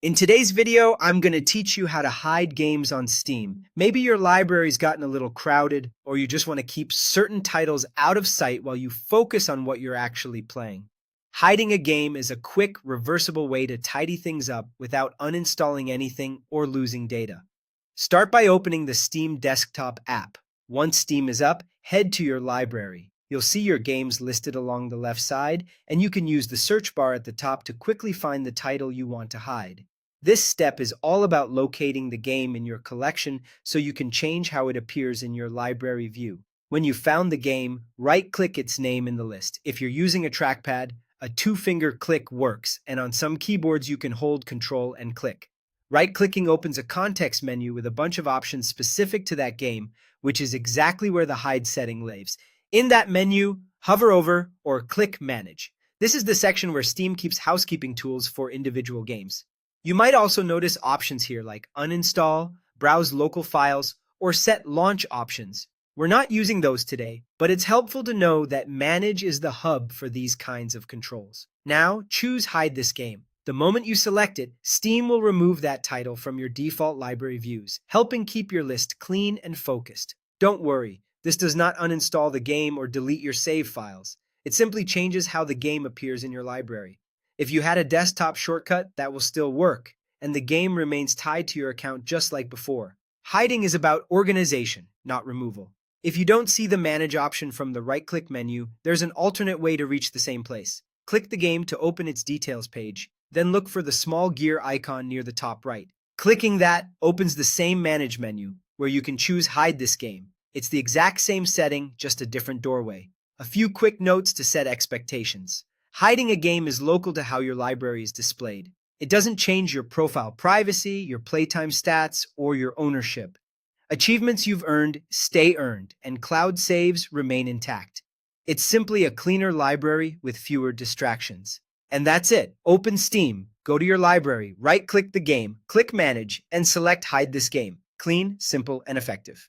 In today's video, I'm going to teach you how to hide games on Steam. Maybe your library's gotten a little crowded, or you just want to keep certain titles out of sight while you focus on what you're actually playing. Hiding a game is a quick, reversible way to tidy things up without uninstalling anything or losing data. Start by opening the Steam desktop app. Once Steam is up, head to your library. You'll see your games listed along the left side, and you can use the search bar at the top to quickly find the title you want to hide. This step is all about locating the game in your collection so you can change how it appears in your library view. When you've found the game, right-click its name in the list. If you're using a trackpad, a two-finger click works, and on some keyboards you can hold Control and click. Right-clicking opens a context menu with a bunch of options specific to that game, which is exactly where the hide setting lives. In that menu, hover over or click Manage. This is the section where Steam keeps housekeeping tools for individual games. You might also notice options here like uninstall, browse local files, or set launch options. We're not using those today, but it's helpful to know that Manage is the hub for these kinds of controls. Now, choose Hide this game. The moment you select it, Steam will remove that title from your default library views, helping keep your list clean and focused. Don't worry, this does not uninstall the game or delete your save files. It simply changes how the game appears in your library. If you had a desktop shortcut, that will still work, and the game remains tied to your account just like before. Hiding is about organization, not removal. If you don't see the Manage option from the right-click menu, there's an alternate way to reach the same place. Click the game to open its details page, then look for the small gear icon near the top right. Clicking that opens the same Manage menu, where you can choose Hide this game. It's the exact same setting, just a different doorway. A few quick notes to set expectations. Hiding a game is local to how your library is displayed. It doesn't change your profile privacy, your playtime stats, or your ownership. Achievements you've earned stay earned, and cloud saves remain intact. It's simply a cleaner library with fewer distractions. And that's it. Open Steam, go to your library, right-click the game, click Manage, and select Hide this game. Clean, simple, and effective.